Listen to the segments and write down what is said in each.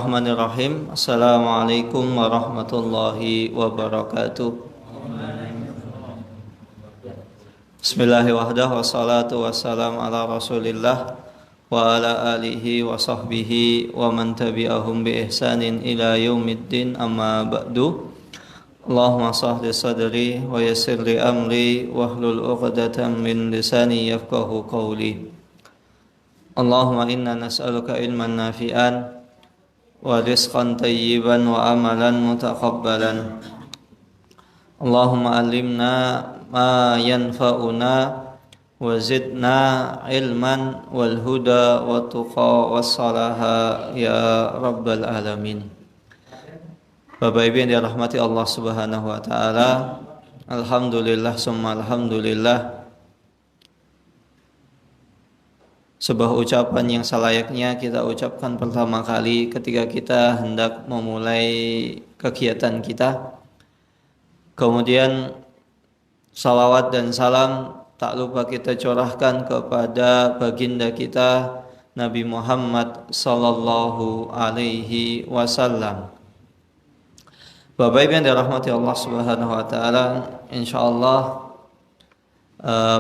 Bismillahirrahmanirrahim. Assalamualaikum warahmatullahi wabarakatuh. Bismillahirrahmanirrahim. Wassalatu wassalamu ala Rasulillah wa ala alihi wa sahbihi wa man tabi'ahum bi ihsanin ila yaumiddin, amma ba'du. Allahumma sahli sadri wa yassir li amri wahlul 'uqdatam min lisani yafqahu qawli. Allahumma inna nas'aluka ilman nafi'an wa rizqan tayyiban wa amalan mutaqabbalan. Allahumma allimna ma yanfa'una wa zidna ilman wal huda wa tuqa was salaha ya rabbal alamin. Bapak Ibu yang dirahmati Allah Subhanahu wa taala, alhamdulillah summa alhamdulillah, sebuah ucapan yang selayaknya kita ucapkan pertama kali ketika kita hendak memulai kegiatan kita. Kemudian salawat dan salam tak lupa kita curahkan kepada baginda kita Nabi Muhammad sallallahu alaihi wasallam. Bapak Ibu yang dirahmati Allah Subhanahu wa taala, insyaallah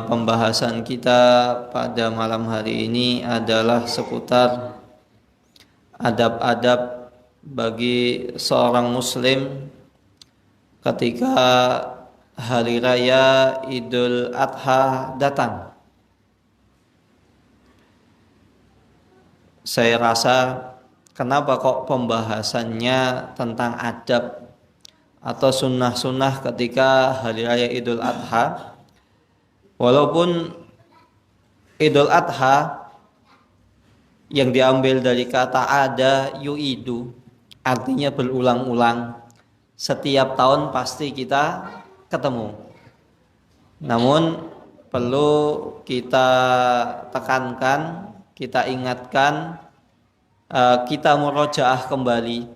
pembahasan kita pada malam hari ini adalah seputar adab-adab bagi seorang muslim ketika hari raya Idul Adha datang. Saya rasa kenapa kok pembahasannya tentang adab atau sunnah-sunnah ketika hari raya Idul Adha. Walaupun Idul Adha yang diambil dari kata ada yu'idu, artinya berulang-ulang, setiap tahun pasti kita ketemu. Namun perlu kita tekankan, kita ingatkan, kita murojaah kembali.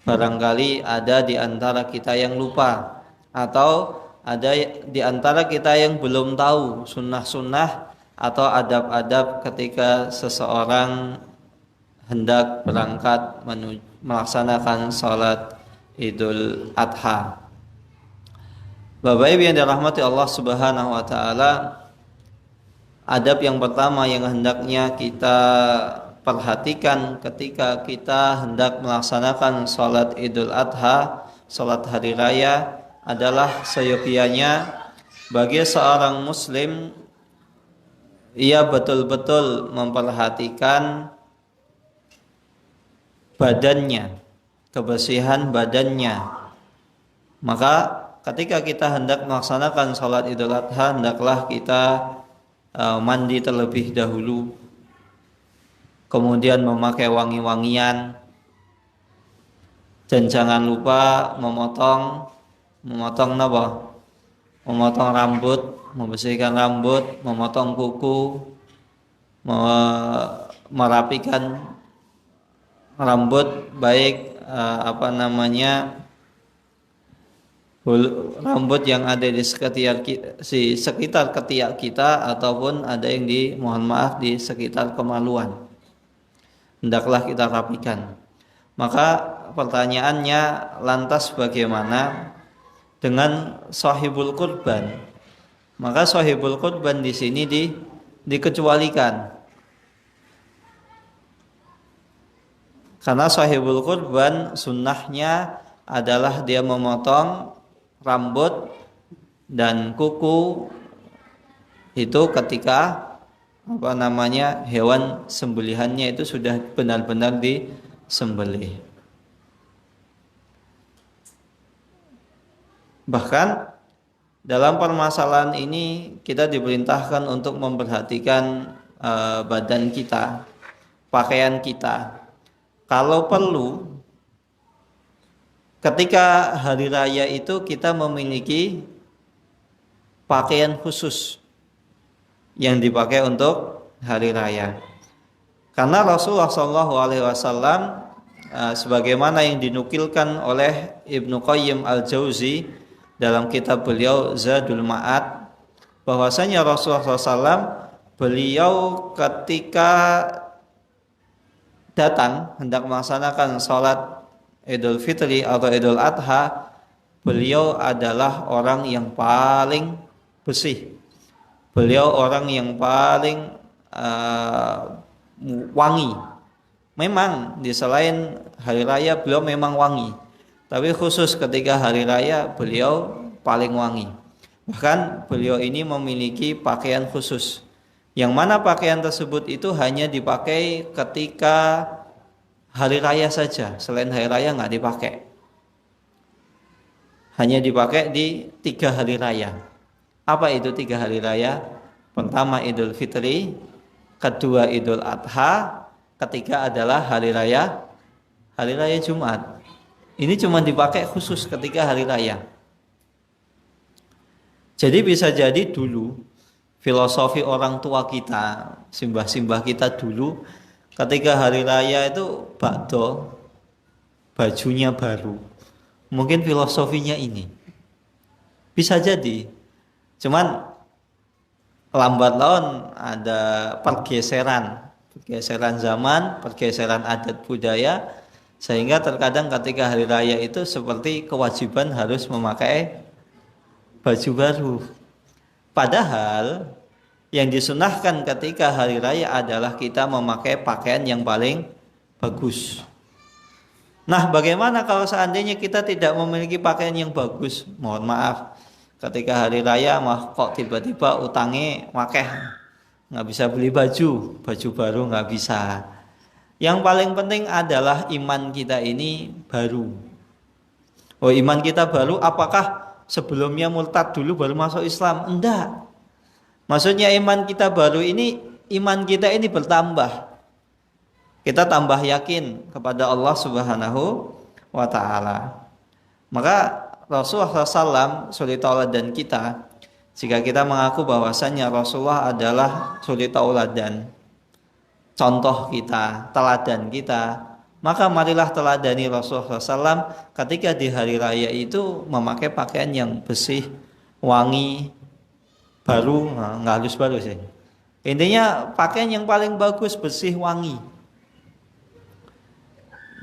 Barangkali ada di antara kita yang lupa, atau ada di antara kita yang belum tahu sunnah-sunnah atau adab-adab ketika seseorang hendak berangkat melaksanakan salat Idul Adha. Bapak Ibu yang dirahmati Allah Subhanahu wa taala, adab yang pertama yang hendaknya kita perhatikan ketika kita hendak melaksanakan salat Idul Adha, salat hari raya, adalah seyogianya bagi seorang muslim ia betul-betul memperhatikan badannya, kebersihan badannya. Maka ketika kita hendak melaksanakan salat Idul Adha, hendaklah kita mandi terlebih dahulu, kemudian memakai wangi-wangian, dan jangan lupa memotong apa? Memotong rambut, membersihkan rambut, memotong kuku, merapikan rambut, baik rambut yang ada di sekitar ketiak kita ataupun ada yang di sekitar kemaluan. Hendaklah kita rapikan. Maka pertanyaannya, lantas bagaimana dengan sahibul kurban? Maka sahibul kurban di sini dikecualikan. Karena sahibul kurban sunnahnya adalah dia memotong rambut dan kuku itu ketika hewan sembelihannya itu sudah benar-benar disembelih. Bahkan dalam permasalahan ini kita diperintahkan untuk memperhatikan badan kita, pakaian kita. Kalau perlu, ketika hari raya itu kita memiliki pakaian khusus yang dipakai untuk hari raya. Karena Rasulullah SAW, sebagaimana yang dinukilkan oleh Ibnu Qayyim al-Jauzi dalam kitab beliau Zadul Ma'ad, bahwasanya Rasulullah SAW beliau ketika datang hendak melaksanakan sholat Idul Fitri atau Idul Adha, beliau adalah orang yang paling bersih. Beliau orang yang paling wangi. Memang di selain hari raya beliau memang wangi, tapi khusus ketika hari raya beliau paling wangi. Bahkan beliau ini memiliki pakaian khusus, yang mana pakaian tersebut itu hanya dipakai ketika hari raya saja. Selain hari raya nggak dipakai. Hanya dipakai di 3 hari raya. Apa itu 3 hari raya? Pertama Idul Fitri, kedua Idul Adha, ketiga adalah hari raya Jumat. Ini cuma dipakai khusus ketika hari raya. Jadi bisa jadi dulu filosofi orang tua kita, simbah-simbah kita dulu, ketika hari raya itu bakdo, bajunya baru. Mungkin filosofinya ini. Bisa jadi. Cuman lambat laun ada pergeseran zaman, pergeseran adat budaya, sehingga terkadang ketika hari raya itu seperti kewajiban harus memakai baju baru. Padahal yang disunahkan ketika hari raya adalah kita memakai pakaian yang paling bagus. Nah, bagaimana kalau seandainya kita tidak memiliki pakaian yang bagus? Mohon maaf, ketika hari raya kok tiba-tiba utangnya wakeh, nggak bisa beli baju baru nggak bisa. Yang paling penting adalah iman kita ini baru. Oh, iman kita baru, apakah sebelumnya murtad dulu baru masuk Islam? Enggak. Maksudnya iman kita baru ini, iman kita ini bertambah. Kita tambah yakin kepada Allah Subhanahu wa ta'ala. Maka Rasulullah SAW suri tauladan kita, jika kita mengaku bahwasannya Rasulullah adalah suri tauladan, contoh kita, teladan kita, maka marilah teladani Rasulullah SAW ketika di hari raya itu memakai pakaian yang bersih, wangi, baru, nggak halus baru sih. Intinya pakaian yang paling bagus, bersih, wangi.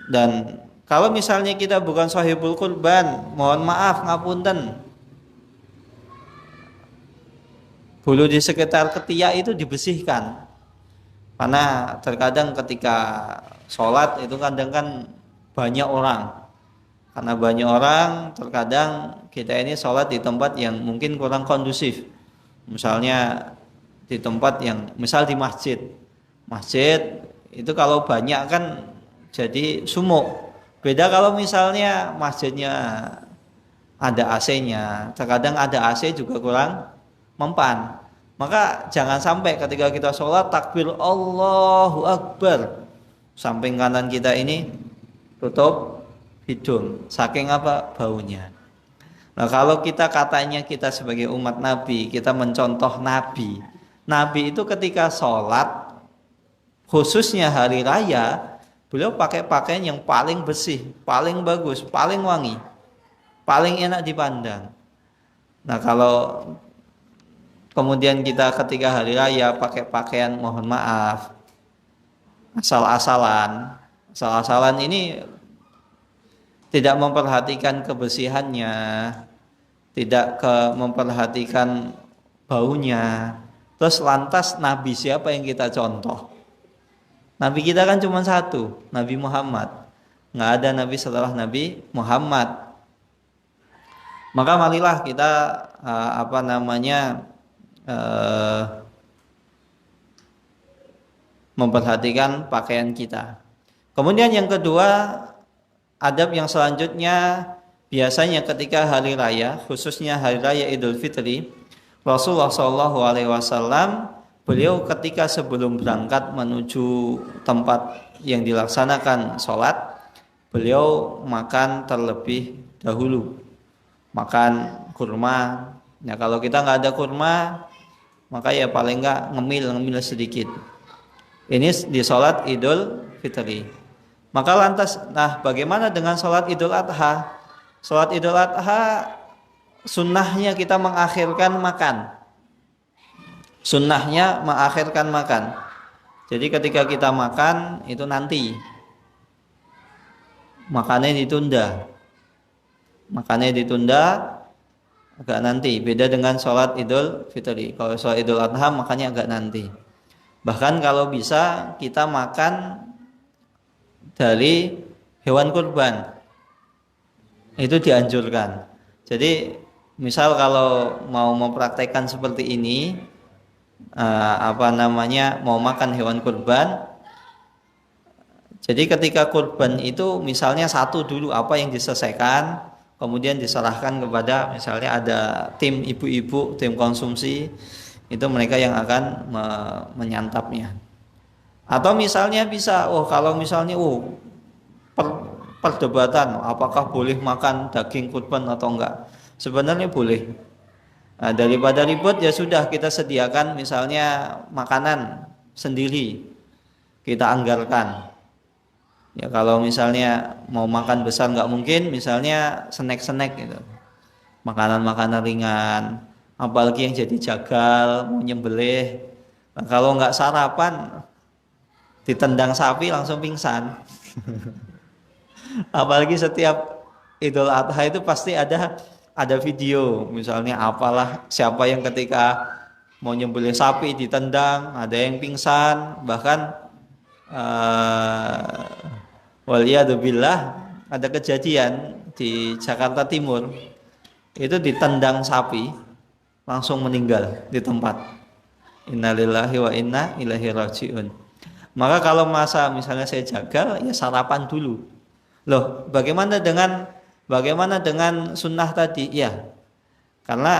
Dan kalau misalnya kita bukan sahibul kurban, mohon maaf, ngapunten, bulu di sekitar ketiak itu dibersihkan. Karena terkadang ketika sholat itu kadang kan banyak orang. Karena banyak orang, terkadang kita ini sholat di tempat yang mungkin kurang kondusif. Misalnya di tempat yang, misal di masjid. Masjid itu kalau banyak kan jadi sumuk. Beda kalau misalnya masjidnya ada AC-nya. Terkadang ada AC juga kurang mempan. Maka jangan sampai ketika kita sholat takbir Allahu Akbar, samping kanan kita ini tutup hidung. Saking apa? Baunya. Nah, kalau kita katanya kita sebagai umat Nabi, kita mencontoh Nabi. Nabi itu ketika sholat, khususnya hari raya, beliau pakai pakaian yang paling bersih, paling bagus, paling wangi, paling enak dipandang. Nah, kalau kemudian kita ketika hari raya pakai pakaian, mohon maaf, asal-asalan ini tidak memperhatikan kebersihannya, tidak memperhatikan baunya. Terus lantas Nabi siapa yang kita contoh? Nabi kita kan cuma satu, Nabi Muhammad. Nggak ada Nabi setelah Nabi Muhammad. Maka marilah kita memperhatikan pakaian kita. Kemudian yang kedua, adab yang selanjutnya, biasanya ketika hari raya, khususnya hari raya Idul Fitri, Rasulullah SAW, beliau ketika sebelum berangkat menuju tempat yang dilaksanakan sholat, beliau makan terlebih dahulu, makan kurma. Nah, kalau kita nggak ada kurma, maka ya paling nggak ngemil sedikit. Ini di sholat Idul Fitri. Maka lantas, nah bagaimana dengan sholat Idul Adha? Sholat Idul Adha sunnahnya kita mengakhirkan makan. Sunnahnya mengakhirkan makan. Jadi ketika kita makan itu nanti, makannya ditunda. Makannya ditunda agak nanti. Beda dengan sholat Idul Fitri. Kalau sholat Idul Adha makannya agak nanti. Bahkan kalau bisa kita makan dari hewan kurban, itu dianjurkan. Jadi misal kalau mau mempraktekkan seperti ini, mau makan hewan kurban. Jadi ketika kurban itu misalnya satu dulu apa yang diselesaikan, kemudian diserahkan kepada misalnya ada tim ibu-ibu, tim konsumsi, itu mereka yang akan menyantapnya. Atau misalnya bisa, kalau misalnya perdebatan apakah boleh makan daging kurban atau enggak. Sebenarnya boleh. Nah, daripada ribet ya sudah kita sediakan misalnya makanan sendiri, kita anggarkan. Ya kalau misalnya mau makan besar nggak mungkin, misalnya snack-snack gitu, makanan-makanan ringan. Apalagi yang jadi jagal, mau nyembelih. Nah, kalau nggak sarapan, ditendang sapi langsung pingsan. Apalagi setiap Idul Adha itu pasti ada video, misalnya apalah siapa yang ketika mau nyembelih sapi ditendang, ada yang pingsan, bahkan waliyadzubillah ada kejadian di Jakarta Timur itu ditendang sapi langsung meninggal di tempat. Innalillahi wa inna ilaihi rajiun. Maka kalau masa misalnya saya jagal ya sarapan dulu. Loh, bagaimana dengan sunnah tadi? Ya, karena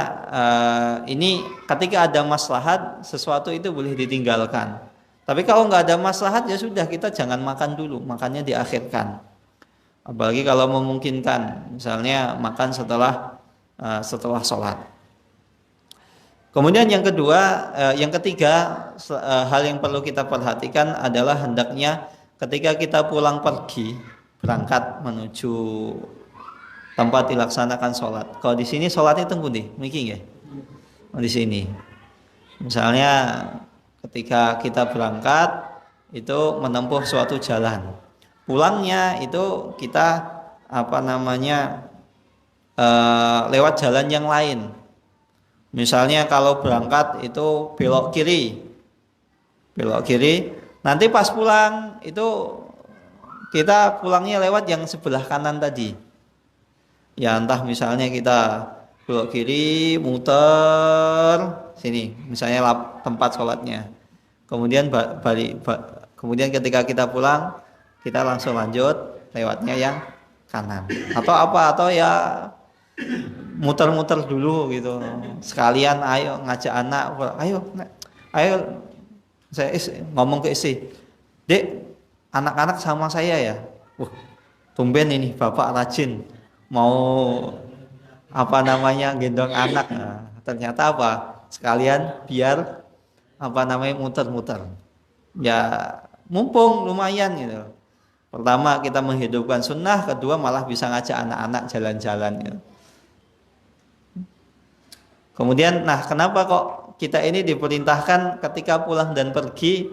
ini ketika ada maslahat sesuatu itu boleh ditinggalkan. Tapi kalau nggak ada maslahat ya sudah kita jangan makan dulu, makannya diakhirkan. Apalagi kalau memungkinkan, misalnya makan setelah sholat. Kemudian yang ketiga, hal yang perlu kita perhatikan adalah hendaknya ketika kita pulang pergi berangkat menuju tempat dilaksanakan sholat. Kalau di sini sholatnya tunggu deh, mikir ya. Di sini, misalnya ketika kita berangkat itu menempuh suatu jalan, pulangnya itu kita lewat jalan yang lain. Misalnya kalau berangkat itu belok kiri, nanti pas pulang itu kita pulangnya lewat yang sebelah kanan tadi. Ya entah misalnya kita belok kiri, muter sini, misalnya tempat sholatnya. Kemudian kemudian ketika kita pulang, kita langsung lanjut lewatnya yang kanan. Atau ya muter-muter dulu gitu. Sekalian ayo ngajak anak, ayo saya ngomong ke istri, "Dek, anak-anak sama saya ya." Tumben ini bapak rajin mau gendong anak. Nah, ternyata sekalian biar muter-muter. Ya mumpung lumayan gitu. Pertama kita menghidupkan sunnah, kedua malah bisa ngajak anak-anak jalan-jalan gitu. Kemudian, kenapa kok kita ini diperintahkan ketika pulang dan pergi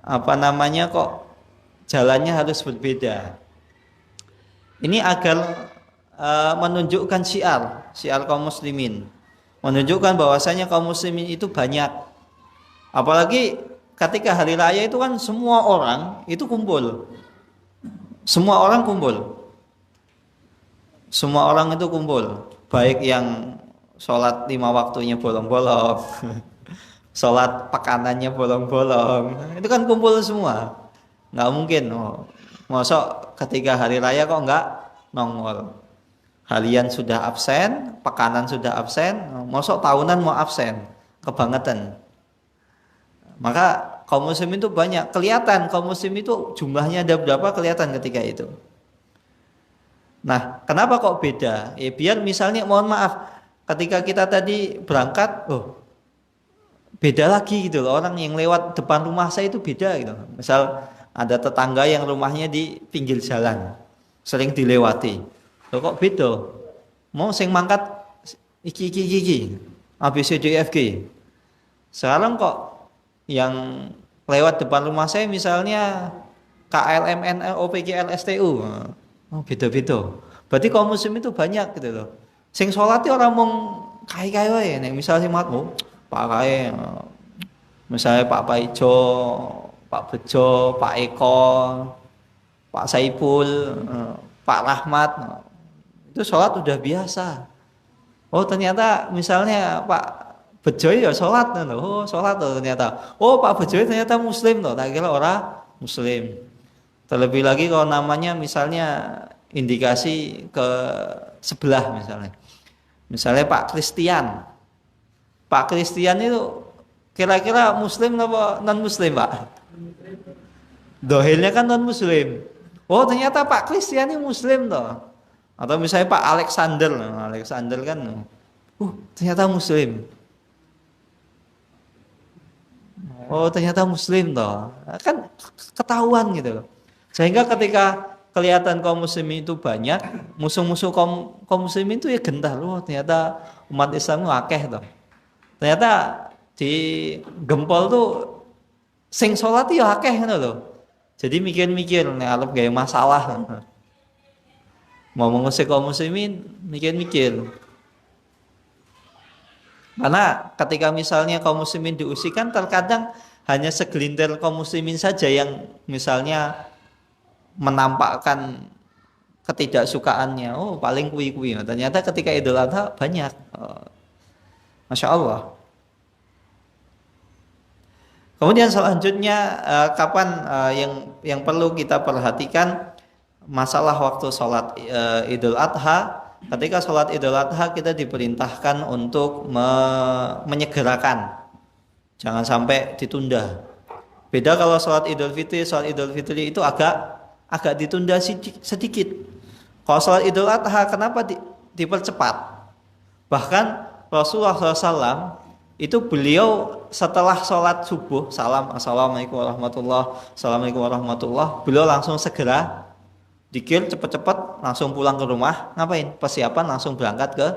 kok jalannya harus berbeda? Ini agar menunjukkan syiar kaum muslimin, menunjukkan bahwasanya kaum muslimin itu banyak. Apalagi ketika hari raya itu kan semua orang itu kumpul. Semua orang itu kumpul, baik yang sholat 5 waktunya bolong-bolong, sholat pekanannya bolong-bolong, itu kan kumpul semua. Nggak mungkin, mosok ketika hari raya kok nggak nongol. Harian sudah absen, pekanan sudah absen, mosok tahunan mau absen, kebangetan. Maka kaum muslim itu banyak, kelihatan kaum muslim itu jumlahnya ada berapa kelihatan ketika itu. Nah, kenapa kok beda? Ya biar misalnya mohon maaf, ketika kita tadi berangkat, beda lagi gitu loh. Orang yang lewat depan rumah saya itu beda gitu. Misal ada tetangga yang rumahnya di pinggir jalan, sering dilewati. Loh kok beda? Mau sing mangkat iki A B C D E F G. Sekarang kok yang lewat depan rumah saya misalnya KLMN OPG LSTU. Oh, beda-beda. Berarti kaum muslim itu banyak gitu loh. Sing sholat orang mong kai-kai wae nek misale mat Pak Kae misalnya Pak Paijo, Pak Bejo, Pak Eko, Pak Saipul, Pak Rahmat, itu sholat udah biasa. Oh ternyata misalnya Pak Bejo ya sholat, oh sholat tuh ternyata. Oh Pak Bejo ternyata Muslim tuh, tak kira orang Muslim. Terlebih lagi kalau namanya misalnya indikasi ke sebelah misalnya. Misalnya Pak Christian. Pak Christian itu kira-kira Muslim atau non Muslim Pak? Dohirnya kan non Muslim. Oh ternyata Pak Christian ini Muslim toh. Atau misalnya Pak Alexander, Alexander kan, ternyata Muslim. Oh ternyata Muslim toh, kan ketahuan gitu loh. Sehingga ketika kelihatan kaum muslimin itu banyak, musuh-musuh kaum muslimin itu ya gentar loh. Ternyata umat Islam itu akeh toh. Ternyata di gempol tuh sing sholat ya akeh gitu loh. Jadi mikir-mikir nih alep gaya masalah. Mau mengusir kaum muslimin mikir-mikir. Karena ketika misalnya kaum muslimin diusikan terkadang hanya segelintir kaum muslimin saja yang misalnya menampakkan ketidaksukaannya. Oh paling kui-kui. Ternyata ketika Idul Adha banyak. Masya Allah. Kemudian selanjutnya kapan yang perlu kita perhatikan masalah waktu sholat Idul Adha. Ketika sholat Idul Adha kita diperintahkan untuk menyegerakan, jangan sampai ditunda. Beda kalau sholat Idul Fitri itu agak ditunda sedikit. Kalau sholat Idul Adha kenapa dipercepat? Bahkan Rasulullah SAW itu beliau setelah sholat subuh, assalamualaikum warahmatullah, beliau langsung segera dikir cepet-cepet langsung pulang ke rumah. Ngapain? Persiapan langsung berangkat ke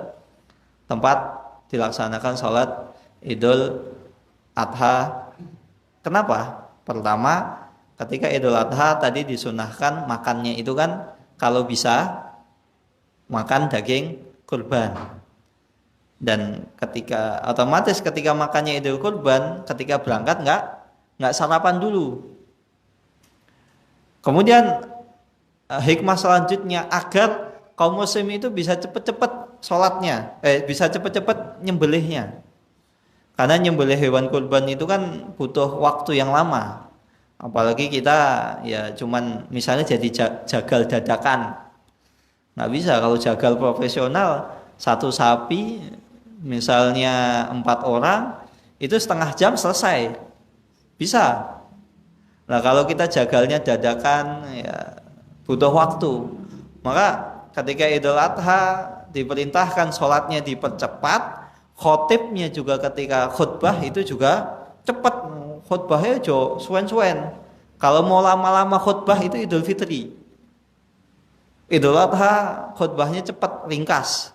tempat dilaksanakan sholat Idul Adha. Kenapa? Pertama, ketika Idul Adha tadi disunahkan makannya itu kan kalau bisa makan daging kurban. Dan ketika otomatis ketika makannya Idul Kurban, ketika berangkat nggak sarapan dulu. Kemudian hikmah selanjutnya agar kaum muslim itu bisa cepat-cepat sholatnya, bisa cepat-cepat nyembelihnya. Karena nyembelih hewan kurban itu kan butuh waktu yang lama. Apalagi kita ya cuman misalnya jadi jagal dadakan. Nggak bisa kalau jagal profesional satu sapi misalnya 4 orang itu setengah jam selesai. Bisa. Nah kalau kita jagalnya dadakan ya butuh waktu. Maka ketika Idul Adha diperintahkan sholatnya dipercepat, khotibnya juga ketika khutbah itu juga cepat. Khutbahnya jo suwen-suwen. Kalau mau lama-lama khutbah itu Idul Fitri. Idul Adha khutbahnya cepat, ringkas.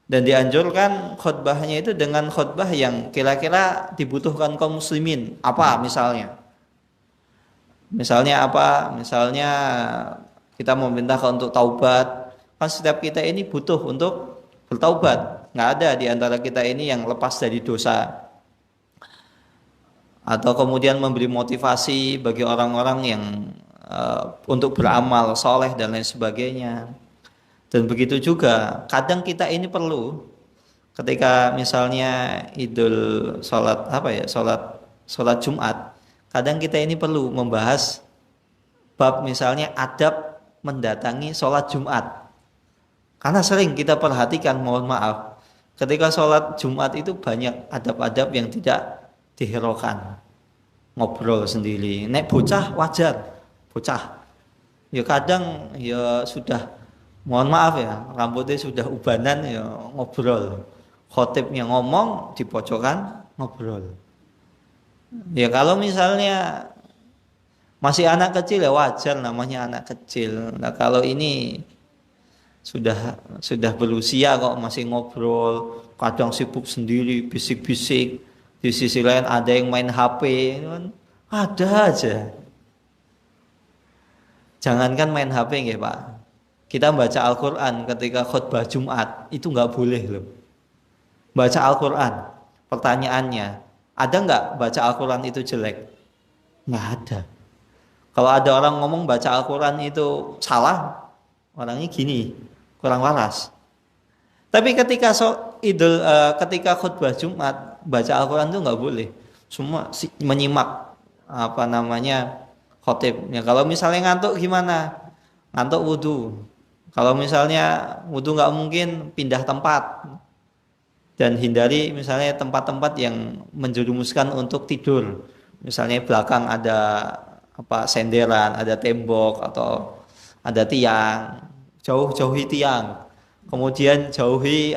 Dan dianjurkan khutbahnya itu dengan khutbah yang kira-kira dibutuhkan kaum muslimin. Apa misalnya? Misalnya apa? Misalnya kita memerintahkan untuk taubat. Kan setiap kita ini butuh untuk bertaubat. Nggak ada di antara kita ini yang lepas dari dosa. Atau kemudian memberi motivasi bagi orang-orang yang untuk beramal soleh dan lain sebagainya. Dan begitu juga kadang kita ini perlu ketika misalnya sholat Jumat. Kadang kita ini perlu membahas bab misalnya adab mendatangi sholat Jumat. Karena sering kita perhatikan, mohon maaf, ketika sholat Jumat itu banyak adab-adab yang tidak dihiraukan. Ngobrol sendiri. Nek bocah wajar, bocah. Ya kadang ya sudah, mohon maaf ya, rambutnya sudah ubanan ya ngobrol. Khotibnya ngomong di pojokan ngobrol. Ya kalau misalnya masih anak kecil ya wajar, namanya anak kecil. Nah kalau ini sudah berusia kok masih ngobrol, kadang sibuk sendiri, bisik-bisik. Di sisi lain ada yang main HP, kan Ada aja. Jangankan main HP nggih Pak. Kita baca Al-Quran ketika khutbah Jumat itu nggak boleh loh. Baca Al-Quran, pertanyaannya, ada nggak baca Al-Quran itu jelek? Nggak ada. Kalau ada orang ngomong baca Al-Quran itu salah, orangnya gini, kurang waras. Tapi ketika khutbah Jumat baca Al-Quran itu nggak boleh. Semua menyimak khotib. Ya, kalau misalnya ngantuk gimana? Ngantuk wudhu. Kalau misalnya wudhu nggak mungkin, pindah tempat dan hindari misalnya tempat-tempat yang menjerumuskan untuk tidur. Misalnya belakang ada senderan, ada tembok atau ada tiang, jauhi tiang. Kemudian jauhi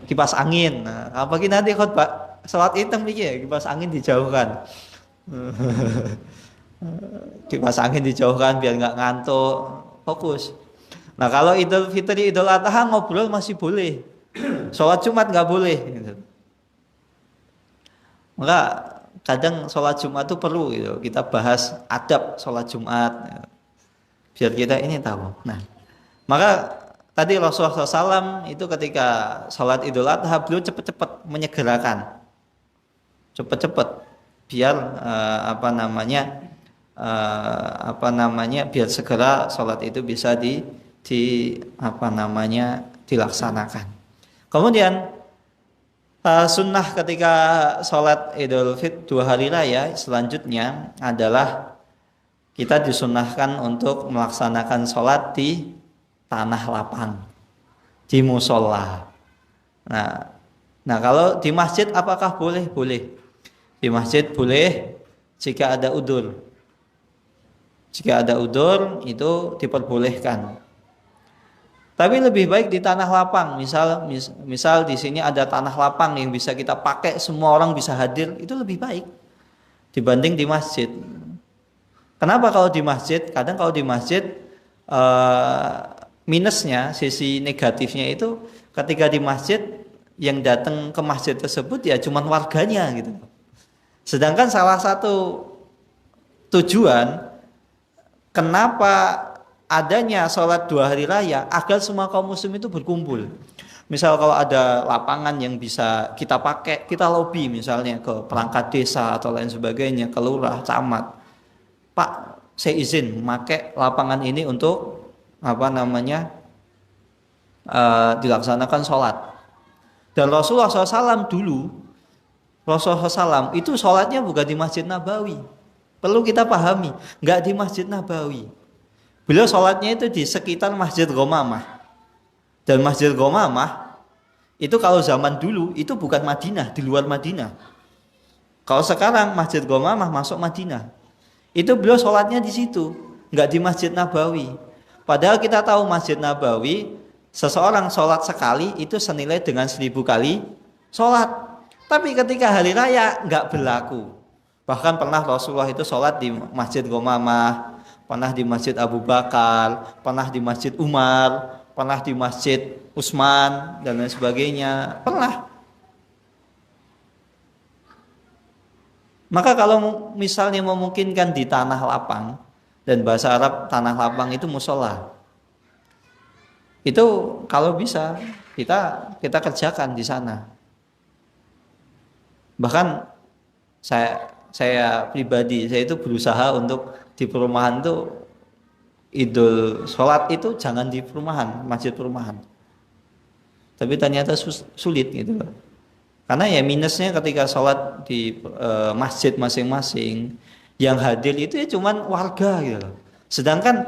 kipas angin. Nah, apalagi nanti khutbah salat hitam ya, kipas angin dijauhkan. Kipas angin dijauhkan biar nggak ngantuk, fokus. Nah kalau Idul Fitri, Idul Adha ngobrol masih boleh, sholat Jumat nggak boleh. Gitu. Maka kadang sholat Jumat itu perlu gitu. Kita bahas adab sholat Jumat, biar kita ini tahu. Nah, maka tadi Rasulullah SAW itu ketika sholat Idul Adha beliau cepat-cepat menyegerakan, cepat-cepat biar biar segera sholat itu bisa dilaksanakan. Kemudian sunnah ketika sholat Idul Fitri 2 hari raya selanjutnya adalah kita disunnahkan untuk melaksanakan sholat di tanah lapang, di musola. Nah kalau di masjid apakah boleh? Boleh. Di masjid boleh jika ada udzur. Jika ada udzur itu diperbolehkan. Tapi lebih baik di tanah lapang. Misal di sini ada tanah lapang yang bisa kita pakai, semua orang bisa hadir, itu lebih baik dibanding di masjid. Kenapa kalau di masjid? Kadang kalau di masjid minusnya, sisi negatifnya itu ketika di masjid yang datang ke masjid tersebut ya cuman warganya gitu. Sedangkan salah satu tujuan kenapa adanya sholat 2 hari raya agar semua kaum muslim itu berkumpul. Misal kalau ada lapangan yang bisa kita pakai, kita lobby misalnya ke perangkat desa atau lain sebagainya, ke lurah, camat. Pak, saya izin memakai lapangan ini untuk dilaksanakan sholat. Dan Rasulullah SAW dulu, Rasulullah SAW itu sholatnya bukan di Masjid Nabawi. Perlu kita pahami, nggak di Masjid Nabawi. Beliau sholatnya itu di sekitar Masjid Ghamamah. Dan Masjid Ghamamah itu kalau zaman dulu itu bukan Madinah, di luar Madinah. Kalau sekarang Masjid Ghamamah masuk Madinah. Itu beliau sholatnya di situ, nggak di Masjid Nabawi. Padahal kita tahu Masjid Nabawi, seseorang sholat sekali itu senilai dengan 1000 kali sholat. Tapi ketika hari raya nggak berlaku. Bahkan pernah Rasulullah itu sholat di Masjid Ghamamah, pernah di Masjid Abu Bakar, pernah di Masjid Umar, pernah di Masjid Utsman dan lain sebagainya. Pernah. Maka kalau misalnya memungkinkan di tanah lapang, dan bahasa Arab tanah lapang itu musola. Itu kalau bisa kita kerjakan di sana. Bahkan saya pribadi, saya itu berusaha untuk di perumahan itu idul sholat itu jangan di perumahan, masjid perumahan. Tapi ternyata sulit gitu. Karena ya minusnya ketika sholat di masjid masing-masing, yang hadir itu ya cuman warga gitu. Sedangkan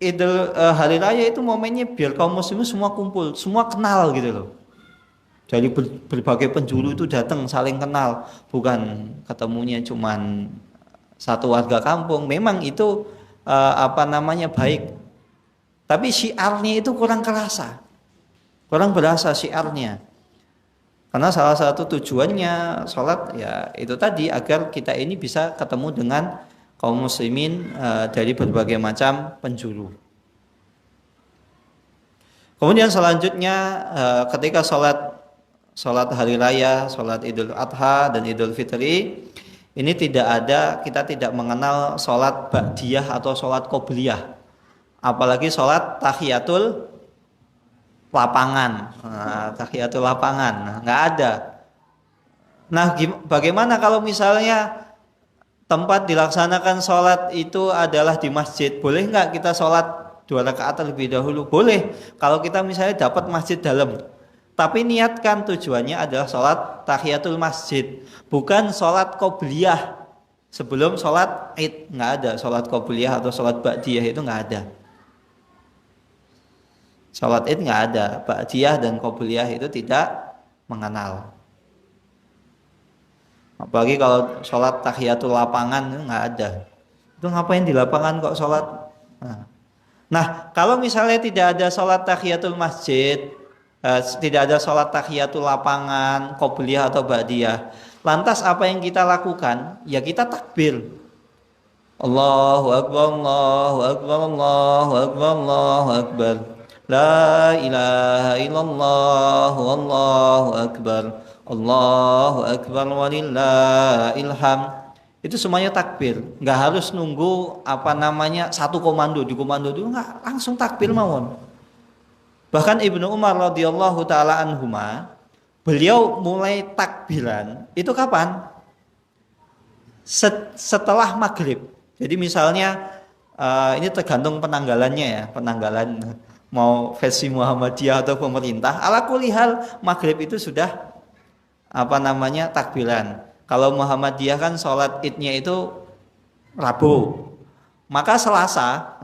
idul hari raya itu momennya biar kaum muslimin semua kumpul, semua kenal gitu loh. Dari berbagai penjuru itu datang saling kenal, bukan ketemunya cuman satu warga kampung. Memang itu baik. Tapi syiarnya itu kurang berasa syiarnya. Karena salah satu tujuannya sholat ya itu tadi agar kita ini bisa ketemu dengan kaum muslimin dari berbagai macam penjuru. Kemudian selanjutnya ketika sholat sholat hari raya, sholat Idul Adha dan Idul Fitri, ini kita tidak mengenal sholat ba'diyah atau sholat qobliyah. Apalagi sholat tahiyatul lapangan. Nah, tahiyatul lapangan, nggak ada. Nah, bagaimana kalau misalnya tempat dilaksanakan sholat itu adalah di masjid? Boleh nggak kita sholat 2 rakaat terlebih dahulu? Boleh, kalau kita misalnya dapat masjid dalam. Tapi niatkan tujuannya adalah sholat tahiyatul masjid, bukan sholat qobliyah sebelum sholat id. Nggak ada sholat qobliyah atau sholat ba'diyah, itu nggak ada. Sholat id nggak ada, ba'diyah dan qobliyah itu tidak mengenal. Apalagi kalau sholat tahiyatul lapangan itu nggak ada. Itu ngapain di lapangan kok sholat? Nah, kalau misalnya tidak ada sholat tahiyatul masjid, tidak ada sholat tahiyatul lapangan, qobliyah atau ba'diyah, lantas apa yang kita lakukan? Ya kita takbir. Allahu Akbar, Allahu Akbar, Allahu Akbar, Allahu Akbar. La ilaha illallah, Allahu Akbar. Allahu Akbar walillahil hamd. Itu semuanya takbir, nggak harus nunggu satu komando, di komando dulu, nggak, langsung takbir mawon. Bahkan Ibnu Umar radhiyallahu taala anhuma, beliau mulai takbiran itu kapan? Setelah maghrib. Jadi misalnya ini tergantung penanggalannya ya, penanggalan mau versi Muhammadiyah atau pemerintah. Ala kulli hal maghrib itu sudah takbiran. Kalau Muhammadiyah kan sholat idnya itu Rabu, maka Selasa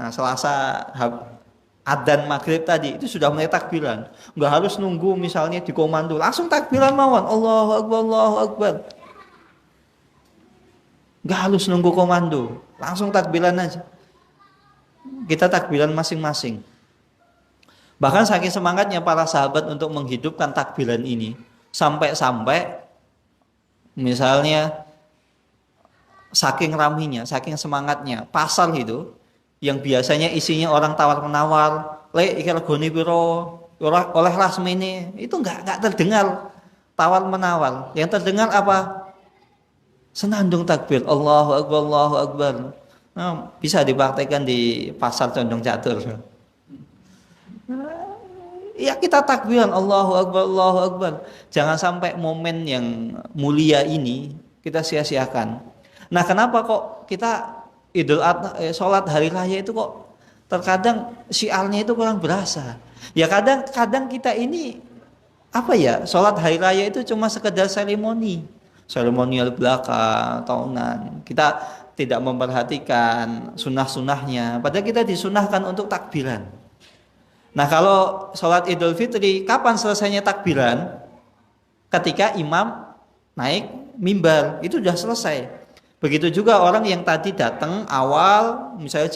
adzan maghrib tadi itu sudah mulai takbiran. Nggak harus nunggu misalnya di komando, langsung takbiran mawon. Allahu Akbar, Allahu Akbar. Nggak harus nunggu komando, langsung takbiran aja. Kita takbiran masing-masing. Bahkan saking semangatnya para sahabat untuk menghidupkan takbiran ini, sampai misalnya saking raminya, saking semangatnya, pasar itu yang biasanya isinya orang tawar-menawar, le iki regane piro, olehlah semene, itu enggak terdengar tawar-menawar. Yang terdengar apa? Senandung takbir, Allahu Akbar, Allahu Akbar. Nah, bisa dipraktekkan di pasar Condong Catur. Ya kita takbiran Allahu Akbar, Allahu Akbar. Jangan sampai momen yang mulia ini kita sia-siakan. Nah, kenapa kok kita Idul Adha, sholat hari raya itu kok terkadang syiarnya itu kurang berasa? Ya kadang kita ini sholat hari raya itu cuma sekedar seremonial belaka tahunan. Kita tidak memperhatikan sunnah-sunnahnya. Padahal kita disunahkan untuk takbiran. Nah, kalau sholat Idul Fitri, kapan selesainya takbiran? Ketika imam naik mimbar, itu sudah selesai. Begitu juga orang yang tadi datang awal, misalnya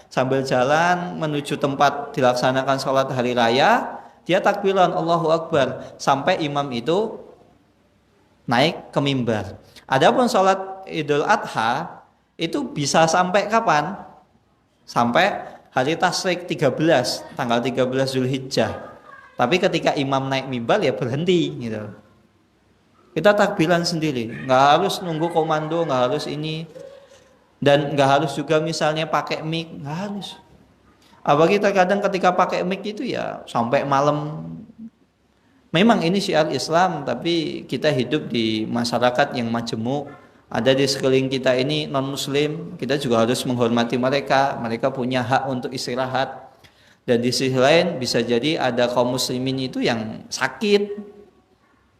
sambil jalan menuju tempat dilaksanakan sholat hari raya, dia takbiran Allahu Akbar sampai imam itu naik ke mimbar. Adapun sholat Idul Adha itu bisa sampai kapan? Sampai hari Tasyrik 13, tanggal 13 Zulhijjah. Tapi ketika imam naik mimbar ya berhenti gitu. Kita takbiran sendiri, nggak harus nunggu komando, nggak harus ini, dan nggak harus juga misalnya pakai mic, nggak harus. Apalagi terkadang ketika pakai mic itu ya sampai malam. Memang ini syiar Islam, tapi kita hidup di masyarakat yang majemuk. Ada di sekeliling kita ini non-muslim, kita juga harus menghormati mereka. Mereka punya hak untuk istirahat. Dan di sisi lain bisa jadi ada kaum muslimin itu yang sakit,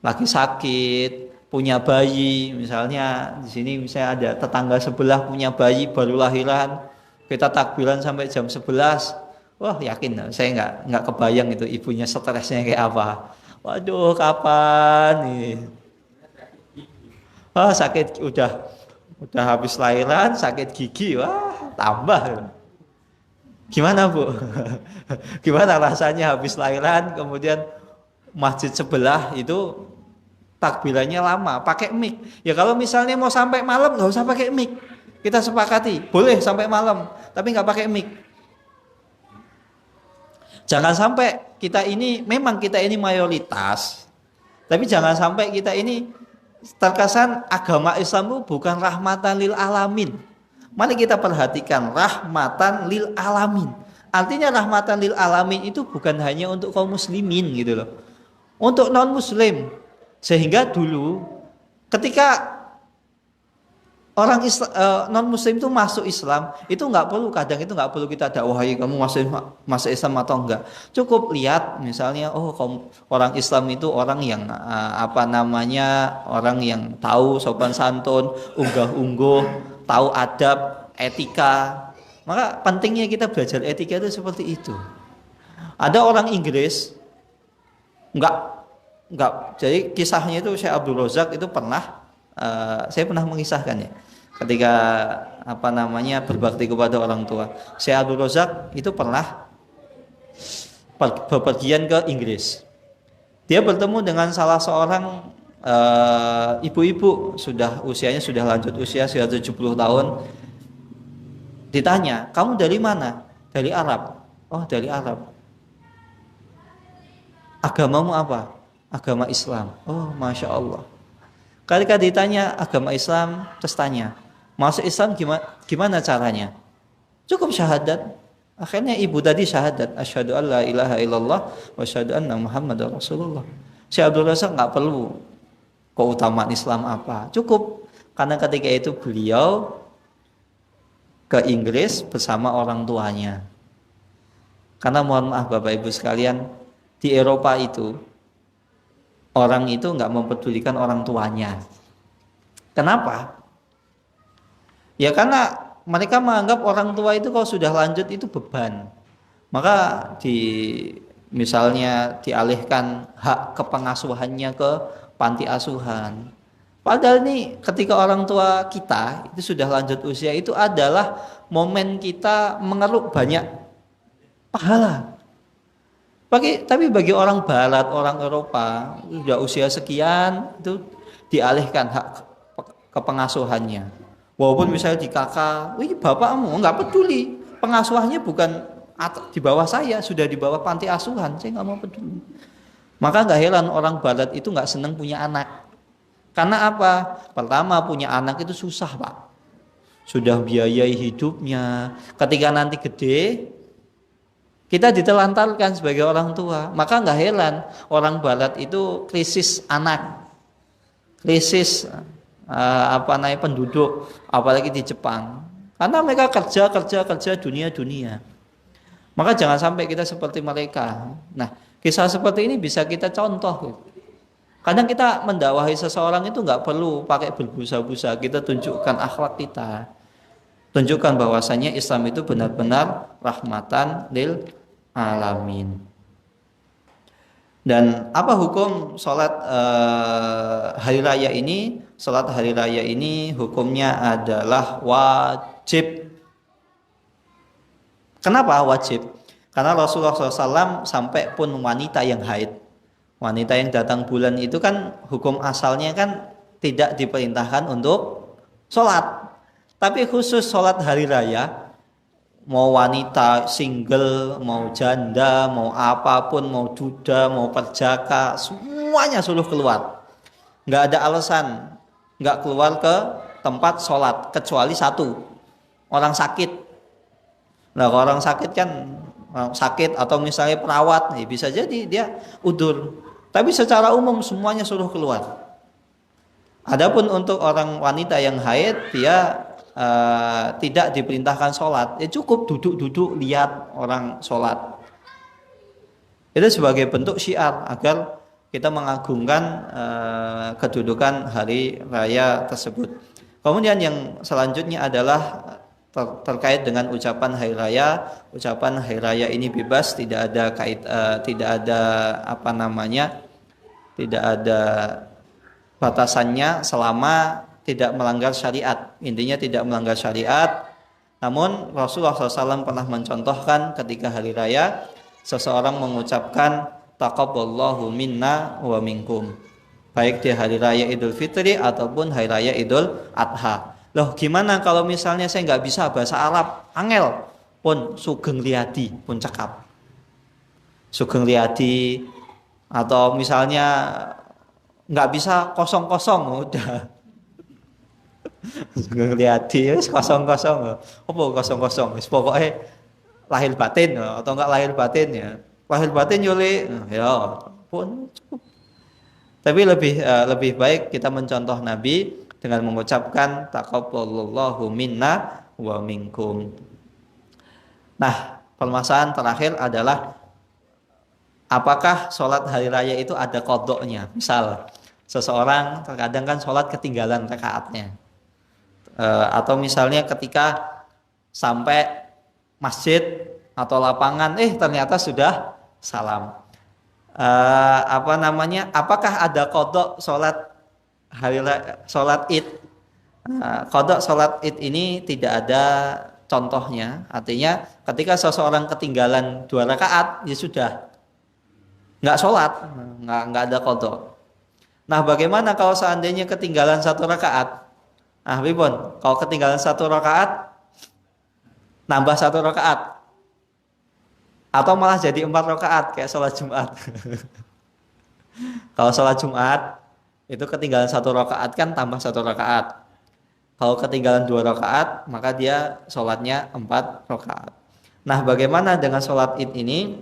lagi sakit, punya bayi. Misalnya di sini misalnya ada tetangga sebelah punya bayi baru lahiran, kita takbiran sampai jam 11. Wah, yakin saya nggak kebayang itu ibunya stresnya kayak apa. Waduh, kapan nih? Wah, sakit udah habis lahiran, sakit gigi, wah tambah. Gimana Bu? Gimana rasanya habis lahiran, kemudian masjid sebelah itu takbirannya lama, pakai mic. Ya kalau misalnya mau sampai malam nggak usah pakai mic. Kita sepakati, boleh sampai malam, tapi nggak pakai mic. Jangan sampai kita ini mayoritas, Tapi jangan sampai kita ini terkesan agama Islam itu bukan rahmatan lil alamin. Mari kita perhatikan rahmatan lil alamin. Artinya rahmatan lil alamin itu bukan hanya untuk kaum muslimin gitu loh. Untuk non muslim. Sehingga dulu ketika orang non muslim itu masuk Islam, itu nggak perlu, kadang itu nggak perlu kita dakwahi kamu masuk Islam atau enggak. Cukup lihat misalnya, oh orang Islam itu orang yang orang yang tahu sopan santun, unggah-ungguh, tahu adab, etika. Maka pentingnya kita belajar etika itu seperti itu. Ada orang Inggris enggak. Jadi kisahnya itu Syekh Abdul Razak itu saya pernah mengisahkan ya. Ketika berbakti kepada orang tua. Syekh Abdul Razak itu pernah bepergian ke Inggris. Dia bertemu dengan salah seorang ibu-ibu usianya sudah lanjut usia, sudah 70 tahun. Ditanya, "Kamu dari mana?" "Dari Arab." "Oh, dari Arab. Agamamu apa?" "Agama Islam." "Oh, Masya Allah." Ketika ditanya agama Islam, terus tanya, masuk Islam gimana caranya? Cukup syahadat. Akhirnya ibu tadi syahadat, asyhadu an la ilaha illallah wa asyhadu anna Muhammadar Rasulullah. Syekh Abdul Razak nggak perlu keutamaan Islam apa, cukup karena ketika itu beliau ke Inggris bersama orang tuanya. Karena mohon maaf Bapak Ibu sekalian, di Eropa itu orang itu nggak mempedulikan orang tuanya. Kenapa? Ya karena mereka menganggap orang tua itu kalau sudah lanjut itu beban. Maka misalnya dialihkan hak kepengasuhannya ke panti asuhan. Padahal nih ketika orang tua kita itu sudah lanjut usia, itu adalah momen kita mengeruk banyak pahala. Tapi bagi orang Barat, orang Eropa sudah usia sekian itu dialihkan hak kepengasuhannya. Walaupun misalnya di kakak, "Wih, bapakmu nggak peduli, pengasuhannya bukan di bawah saya, sudah di bawah panti asuhan, saya nggak mau peduli." Maka nggak heran orang Barat itu nggak senang punya anak. Karena apa? Pertama, punya anak itu susah Pak. Sudah biayai hidupnya. Ketika nanti gede, kita ditelantarkan sebagai orang tua. Maka nggak heran orang Barat itu krisis anak, krisis penduduk, apalagi di Jepang. Karena mereka kerja dunia. Maka jangan sampai kita seperti mereka. Nah, kisah seperti ini bisa kita contoh. Kadang kita mendakwahi seseorang itu nggak perlu pakai berbusa-busa. Kita tunjukkan akhlak kita. Tunjukkan bahwasanya Islam itu benar-benar rahmatan lil alamin. Dan apa hukum sholat hari raya ini? Sholat hari raya ini hukumnya adalah wajib. Kenapa wajib? Karena Rasulullah SAW sampai pun wanita yang haid, wanita yang datang bulan itu kan hukum asalnya kan tidak diperintahkan untuk sholat. Tapi khusus sholat hari raya, mau wanita single, mau janda, mau apapun, mau duda, mau perjaka, semuanya suruh keluar. Nggak ada alasan nggak keluar ke tempat sholat kecuali satu, orang sakit. Nah, kalau orang sakit kan sakit atau misalnya perawat, ya bisa jadi dia udur. Tapi secara umum semuanya suruh keluar. Adapun untuk orang wanita yang haid, dia tidak diperintahkan sholat, ya cukup duduk-duduk lihat orang sholat. Itu sebagai bentuk syiar agar kita mengagungkan kedudukan hari raya tersebut. Kemudian yang selanjutnya adalah terkait dengan ucapan hari raya. Ucapan hari raya ini bebas, tidak ada tidak ada batasannya selama tidak melanggar syariat. Intinya tidak melanggar syariat. Namun Rasulullah SAW pernah mencontohkan ketika hari raya seseorang mengucapkan taqabbalallahu minna wa minkum, baik di hari raya Idul Fitri ataupun hari raya Idul Adha. Loh, gimana kalau misalnya saya nggak bisa bahasa Arab, angel pun sugeng liadi pun cakap, sugeng liadi, atau misalnya nggak bisa kosong-kosong udah. Ngeliat dia kosong-kosong. Apa kosong-kosong? Wis pokoknya lahir batin atau enggak lahir batin ya. Lahir batin yole ya pun cukup. Tapi lebih baik kita mencontoh Nabi dengan mengucapkan taqabbalallahu minna wa minkum. Nah, permasalahan terakhir adalah apakah sholat hari raya itu ada kodoknya? Misal seseorang terkadang kan sholat ketinggalan rakaatnya. Atau misalnya ketika sampai masjid atau lapangan ternyata sudah salam. Apa namanya? Apakah ada kodok sholat sholat id? Kodok sholat id ini tidak ada contohnya. Artinya ketika seseorang ketinggalan 2 rakaat ya sudah nggak sholat, nggak ada kodok. Nah, bagaimana kalau seandainya ketinggalan 1 rakaat? Ah, Bibon, kalau ketinggalan 1 rakaat, nambah 1 rakaat, atau malah jadi 4 rakaat kayak sholat Jumat. Kalau sholat Jumat itu ketinggalan 1 rakaat kan tambah 1 rakaat. Kalau ketinggalan 2 rakaat, maka dia sholatnya 4 rakaat. Nah, bagaimana dengan sholat id ini?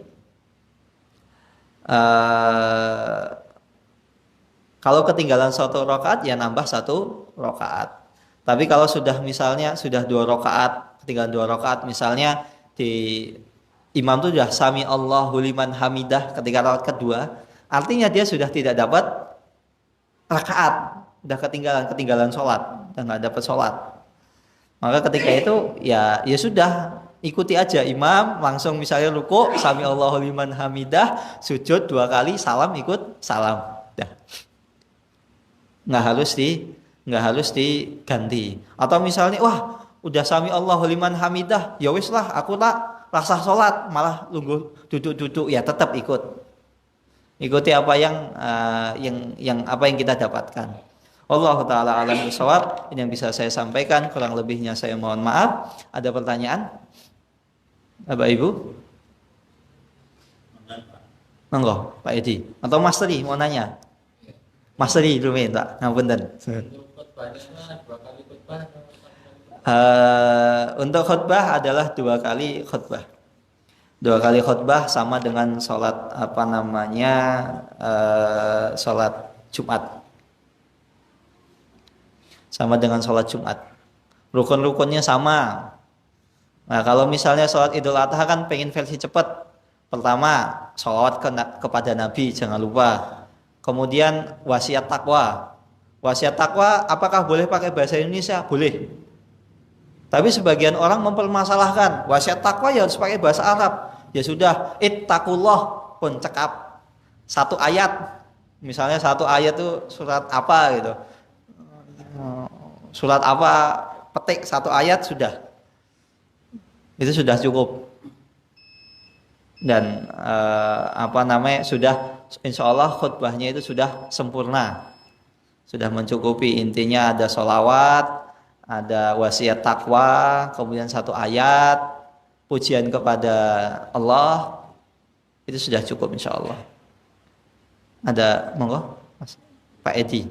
Kalau ketinggalan 1 rakaat ya nambah 1 rakaat. Tapi kalau sudah misalnya sudah 2 rakaat, ketinggalan 2 rakaat, misalnya di imam itu sudah sami Allahu liman hamidah ketika rakaat kedua, artinya dia sudah tidak dapat rakaat, sudah ketinggalan sholat, dan nggak dapat sholat. Maka ketika itu ya sudah ikuti aja imam, langsung misalnya ruku sami Allahu liman hamidah, sujud 2 kali, salam ikut salam. Dah. Nggak harus diganti. Atau misalnya wah udah sami Allahu liman hamidah, ya wis lah aku tak rasa sholat malah nunggu duduk-duduk, ya tetap ikuti apa yang apa yang kita dapatkan. Allah taala alam bisawab. Ini yang bisa saya sampaikan, kurang lebihnya saya mohon maaf. Ada pertanyaan Bapak Ibu? Monggo Pak Edi atau Mas Teri mau nanya. Mas Teri dulu minta, ngapunten. Untuk khutbah adalah 2 kali khutbah. 2 kali khutbah sama dengan sholat sholat Jumat. Sama dengan sholat Jumat. Rukun-rukunnya sama. Nah, kalau misalnya sholat Idul Adha kan pengen versi cepat. Pertama, sholawat kepada Nabi, jangan lupa. Kemudian wasiat takwa. Wasiat takwa apakah boleh pakai bahasa Indonesia? Boleh. Tapi sebagian orang mempermasalahkan wasiat takwa ya harus pakai bahasa Arab. Ya sudah, ittaqullah pun cekap. 1 ayat. Misalnya 1 ayat itu surat apa gitu. Surat apa, petik 1 ayat sudah. Itu sudah cukup. Dan sudah insya Allah khutbahnya itu sudah sempurna, sudah mencukupi. Intinya ada sholawat, ada wasiat takwa, kemudian 1 ayat pujian kepada Allah, itu sudah cukup insya Allah. Ada monggo Mas Pak Edi.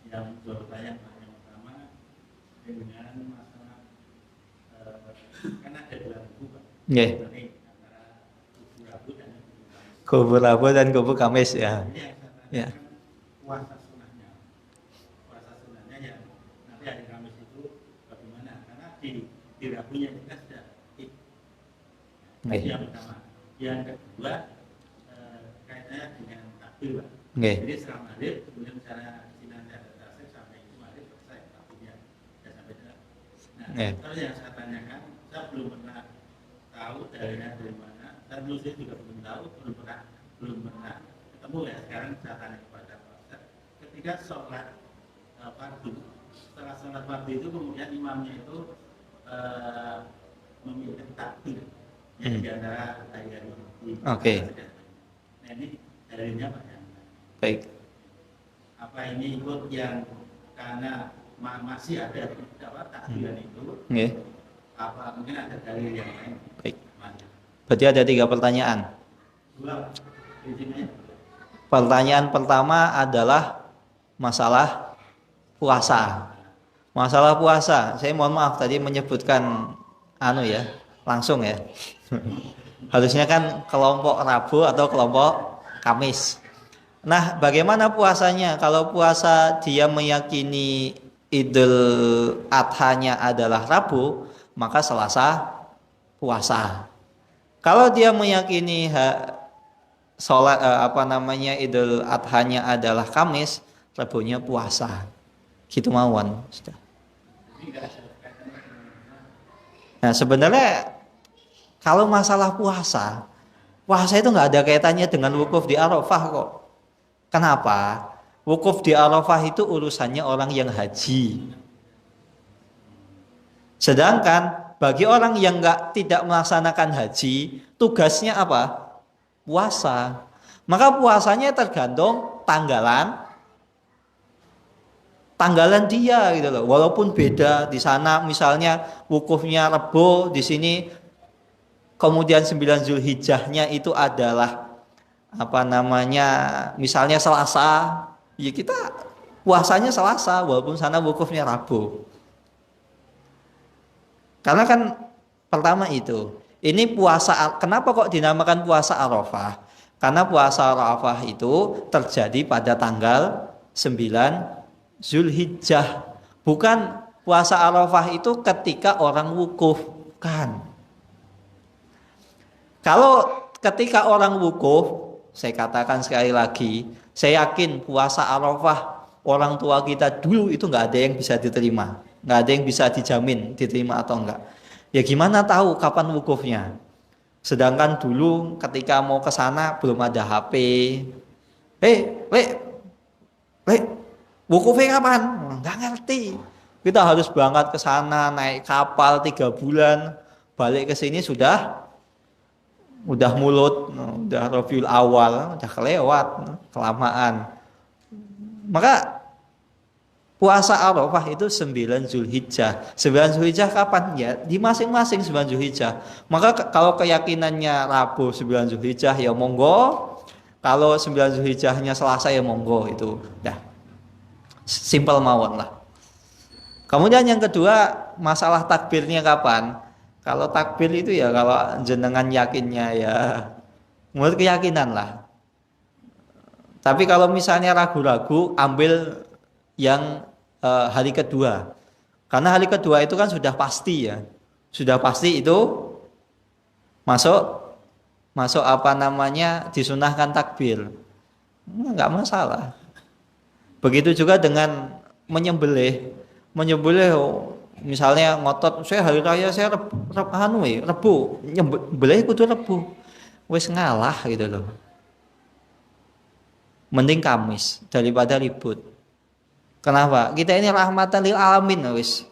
Yang pertanyaan yang pertama dengan masalah kan ada 2 buku Pak. Nggih. Kubu Rabu dan kubu Kamis ya. Ya. Puasa sunahnya yang nanti hari Kamis itu bagaimana? Karena di Rabunya kita sudah yang pertama. Yang kedua kaitannya dengan takbir Pak. Jadi setelah maghrib kemudian cara sinan ada tasik sampai itu maghrib selesai takbirnya sampai itu. Nah, terus yang saya tanyakan, saya belum pernah tahu dari mana, dan saya juga belum tahu, belum pernah ketemu ya. Sekarang saya tanya kepada Pak Ustaz, ketika sholat fardu, setelah sholat fardu itu kemudian imamnya itu memimpin takbir di antara hari-hari. Oke. Nah ini dalilnya Pak ya. Baik. Apa ini ikut yang karena masih ada takbiran itu? Nggih. Apa mungkin ada dalil yang lain? Baik. Berarti ada 3 pertanyaan. 2 intinya. Pertanyaan pertama adalah masalah puasa. Masalah puasa. Saya mohon maaf tadi menyebutkan langsung ya. Harusnya kan kelompok Rabu atau kelompok Kamis. Nah, bagaimana puasanya? Kalau puasa dia meyakini Idul Adhanya adalah Rabu, maka Selasa puasa. Kalau dia meyakini Idul Adhanya adalah Kamis, Rabunya puasa. Gitu mawon. Nah, sebenarnya kalau masalah puasa itu nggak ada kaitannya dengan wukuf di Arafah kok. Kenapa? Wukuf di Arafah itu urusannya orang yang haji. Sedangkan bagi orang yang tidak melaksanakan haji, tugasnya apa? Puasa. Maka puasanya tergantung tanggalan dia gitu loh. Walaupun beda di sana misalnya wukufnya Rebo, di sini kemudian 9 Zulhijjahnya itu adalah misalnya Selasa, ya kita puasanya Selasa walaupun sana wukufnya Rabu. Karena kan pertama itu, ini puasa, kenapa kok dinamakan puasa Arafah? Karena puasa Arafah itu terjadi pada tanggal 9 Zulhijjah. Bukan puasa Arafah itu ketika orang wukuf, bukan. Kalau ketika orang wukuf, saya katakan sekali lagi, saya yakin puasa Arafah orang tua kita dulu itu nggak ada yang bisa diterima, nggak ada yang bisa dijamin diterima atau enggak. Ya gimana tahu kapan wukufnya? Sedangkan dulu ketika mau ke sana belum ada HP. Wukufnya kapan? Nggak ngerti. Kita harus berangkat ke sana, naik kapal 3 bulan, balik ke sini udah mulut, udah Rabiul Awal, udah kelewat, kelamaan. Maka puasa Arafah itu 9 Zulhijjah. 9 Zulhijjah kapan? Ya di masing-masing 9 Zulhijjah. Maka kalau keyakinannya Rabu 9 Zulhijjah ya monggo. Kalau 9 Zulhijjahnya Selasa ya monggo itu. Dah. Simpel mawon lah. Kemudian yang kedua, masalah takbirnya kapan? Kalau takbir itu ya kalau jenengan yakinnya ya menurut keyakinan lah. Tapi kalau misalnya ragu-ragu, ambil yang hari kedua. Karena hari kedua itu kan sudah pasti ya. Sudah pasti itu masuk disunahkan takbir. Enggak masalah. Begitu juga dengan menyembelih misalnya ngotot saya hari raya saya Rebu nyembelih kudu Rebu. Wis ngalah gitu loh. Mending Kamis daripada ribut. Kenapa? Kita ini rahmatan lil alamin wis.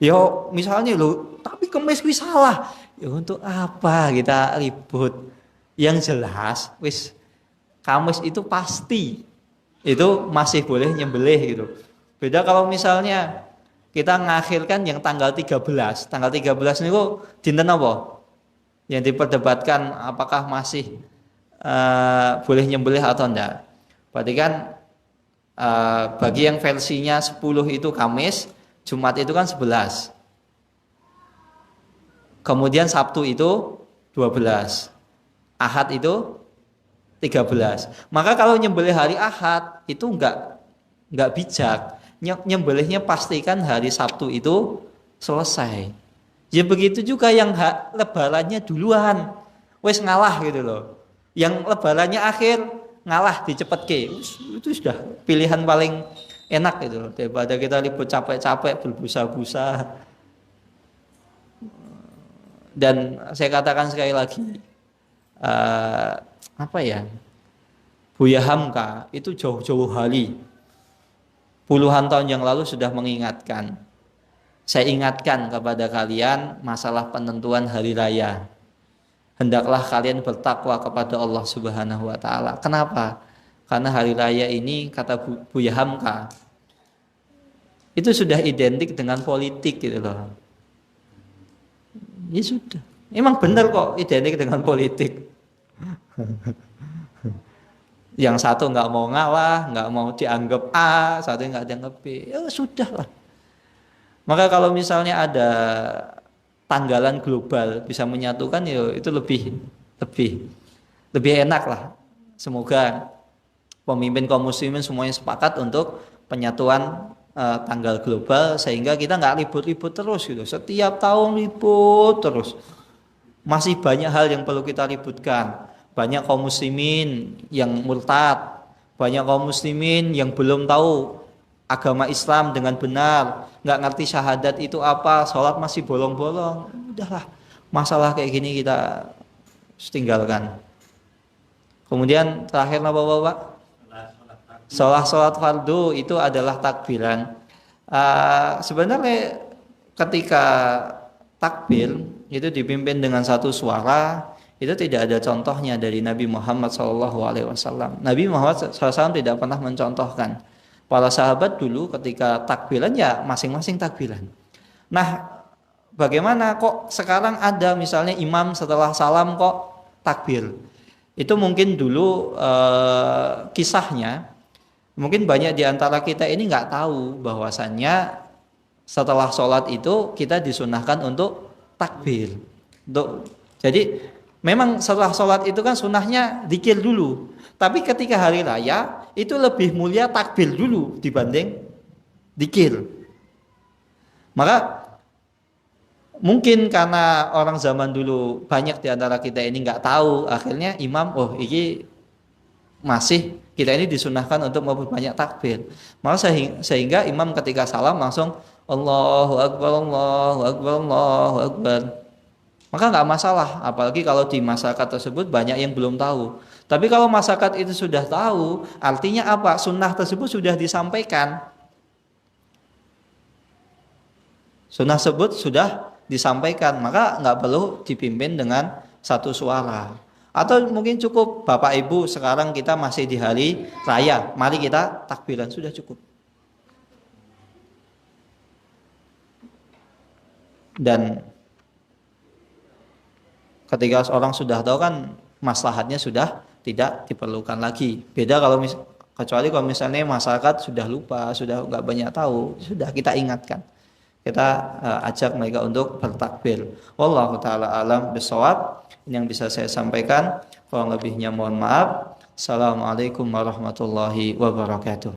Yo misalnya lo, tapi Kamis wis salah. Ya untuk apa kita ribut? Yang jelas wis Kamis itu pasti itu masih boleh nyembelih gitu. Beda kalau misalnya kita ngakhirkan yang tanggal 13. Tanggal 13 niku dinten apa? Yang diperdebatkan apakah masih boleh nyembelih atau enggak. Berarti kan bagi yang versinya 10 itu Kamis, Jumat itu kan 11. Kemudian Sabtu itu 12. Ahad itu 13. Maka kalau nyembelih hari Ahad itu enggak bijak. Nyembelihnya pastikan hari Sabtu itu selesai. Ya begitu juga yang lebarannya duluan. Wes ngalah gitu loh. Yang lebarannya akhir ngalah dicepetke. Itu sudah pilihan paling enak gitu loh. Daripada kita ribut capek-capek berbusa-busa. Dan saya katakan sekali lagi, Buya Hamka itu jauh-jauh hari puluhan tahun yang lalu sudah mengingatkan. Saya ingatkan kepada kalian masalah penentuan hari raya. Hendaklah kalian bertakwa kepada Allah Subhanahu wa taala. Kenapa? Karena hari raya ini kata Buya Hamka itu sudah identik dengan politik gitu loh. Ya sudah. Emang benar kok identik dengan politik. Yang satu nggak mau ngalah, nggak mau dianggap A, satu nggak dianggap B. Ya sudah lah. Maka kalau misalnya ada tanggalan global bisa menyatukan, ya itu lebih lebih enak lah. Semoga pemimpin kaum muslimin semuanya sepakat untuk penyatuan tanggal global sehingga kita nggak ribut-ribut terus gitu. Setiap tahun ribut terus. Masih banyak hal yang perlu kita ributkan. Banyak kaum muslimin yang murtad, banyak kaum muslimin yang belum tahu agama Islam dengan benar, nggak ngerti syahadat itu apa, sholat masih bolong-bolong. Udahlah, masalah kayak gini kita tinggalkan. Kemudian terakhir Bapak-bapak, sholat fardu itu adalah takbiran. Sebenarnya ketika takbir itu dipimpin dengan satu suara, itu tidak ada contohnya dari Nabi Muhammad SAW. Nabi Muhammad SAW tidak pernah mencontohkan. Para sahabat dulu ketika takbiran ya masing-masing takbiran. Nah, bagaimana kok sekarang ada misalnya imam setelah salam kok takbir? Itu mungkin dulu kisahnya, mungkin banyak di antara kita ini nggak tahu bahwasannya setelah sholat itu kita disunahkan untuk takbir. Jadi memang setelah sholat itu kan sunahnya dzikir dulu. Tapi ketika hari raya itu lebih mulia takbir dulu dibanding dzikir. Maka mungkin karena orang zaman dulu banyak di antara kita ini nggak tahu, akhirnya imam, oh ini masih kita ini disunahkan untuk memperbanyak takbir. Maka sehingga imam ketika salam langsung Allahu Akbar, Allahu Akbar, Allahu Akbar. Maka nggak masalah, apalagi kalau di masyarakat tersebut banyak yang belum tahu. Tapi kalau masyarakat itu sudah tahu, artinya apa? Sunnah tersebut sudah disampaikan. Sunnah tersebut sudah disampaikan, maka nggak perlu dipimpin dengan satu suara. Atau mungkin cukup Bapak Ibu sekarang kita masih di hari raya, mari kita takbiran, sudah cukup. Dan ketika orang sudah tahu kan maslahatnya sudah tidak diperlukan lagi. Beda kecuali kalau misalnya masyarakat sudah lupa, sudah nggak banyak tahu, sudah kita ingatkan. Kita ajak mereka untuk bertakbir. Wallahu taala alam bisawab. Ini yang bisa saya sampaikan. Kurang lebihnya mohon maaf. Assalamualaikum warahmatullahi wabarakatuh.